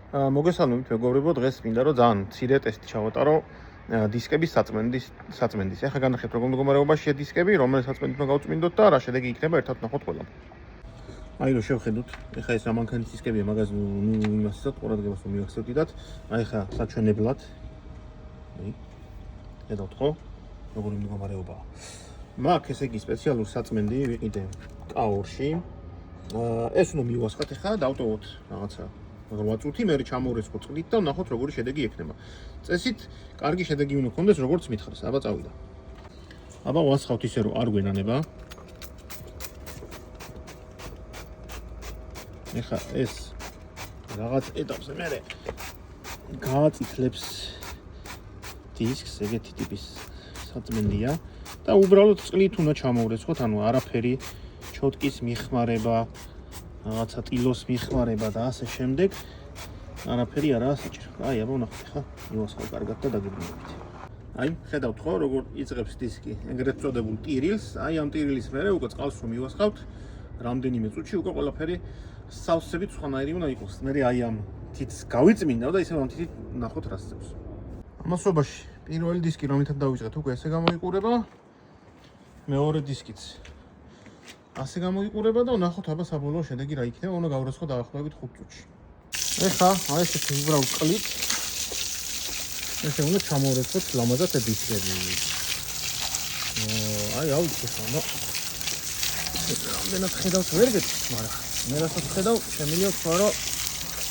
მოგესალმებით მეგობრებო, დღეს მინდა რომ ძალიან მცირე ტესტი ჩავატარო დისკების საწმენდის. ეხლა განახეთ როგორ მდგომარეობაშია დისკები, რომელი საწმენდით უნდა გავწმინდოთ და რა შედეგი იქნება, ერთად ნახოთ ყველა. აი რომ შევხედოთ, ეხლა ეს რა მანქანის დისკებია, მაგას იმასაც ყურადღებას მივახსოვთ დიდად. აი ეხლა საჩვენებლად. აი. ხედავთ ხო? როგორი მდგომარეობაა. მაგ ესე იგი სპეციალური საწმენდი ვიყიდე კაურში. ეს უნდა მივასხათ ეხლა დავტოვოთ რაღაცა 8 წუთი, მე ჩამოვრესხო წყლით და ნახოთ როგორი შედეგი ექნება. წესით კარგი შედეგი უნდა გქონდეს როგორც მითხრეს. აბა წავიდა. აბა ვასხავთ ისე რომ არ გვენანება. ეხლა ეს რაღაც ეტაპზე მე გააწითლებს დისკს, ეგეთი ტიპის საწმენდია და უბრალოდ წყლით უნდა ჩამოვრესხოთ, ანუ არაფერი ჩოტკის მიხმარება, რაღაცა ტილოს მიხმარება და ასე შემდეგ არაფერი არაა საჭირო. აი, აბა ვნახოთ ახლა მივასხავ კარგად და დაგებრუნებით. აი, ხედავთ ხო, როგორ იწყებს დისკი ეგრეთ წოდებულ ტირილს. აი, ამ ტირილის მერე უკვე წყალს რომ მივასხავთ, რამდენიმე წუთში უკვე ყველაფერი სავსებით სხვანაირი უნდა იყოს. მე აი ამ თითს გავიწმინდა და ისევ ამ თითით ნახოთ რა სწევს. ამასობაში პირველი დისკი რომითაც დავიწყეთ, უკვე ესე გამოიყურება. მეორე დისკიც ასე გამოიყურება და ნახოთ აბა საბოლოო შედეგი რა იქნება, უნდა გავრესხო დაახლოებით 5 წუთში. ეხლა აი ესეთი უბრალოდ კლით ესე უნდა ჩამოვრესხოთ ლამაზად დისკები. აი ავიქეთ და რამდენად ხედავთ ვერ გეტყვით, მაგრამ მე რასაც ხედავ, შემიძლია თქვა რომ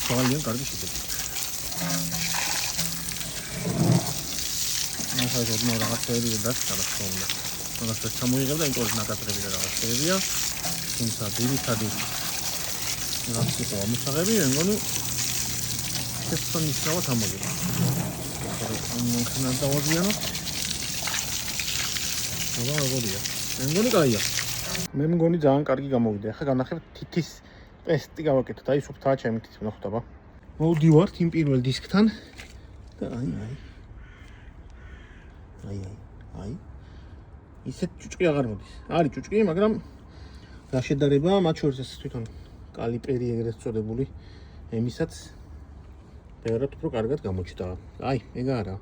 ძალიან კარგი შედეგი. ახლა ზოგადად რაღაცები დაგჭირდა ხოლმე. მაგასაც ჩამოიღებ და იმიტომ ნაკატრები და რაღაცებია. თუმცა ძირითადი რაღაცა ამოსაღები, მე მგონი შესანიშნავად ამოიღებ. მომხდარ დავაზიანოთ. როგორია? მე მგონი კაია. მე მგონი ძალიან კარგი გამოვიდა. ახლა განახებ თითის ტესტი გავაკეთოთ. აი სუფთაა ჩემი თითი, ნახოთ აბა. მოვდივართ იმ პირველ დისკთან და აი ისეთ ჭუჭკი აღარ მოდის. არის ჭუჭკი, მაგრამ გაშედარება მათ შორის ეს თვითონ კალიპერი ეგრეთ წოდებული ემისაც ბევრად უფრო კარგად გამოჩნდა. აი, ეგ არა.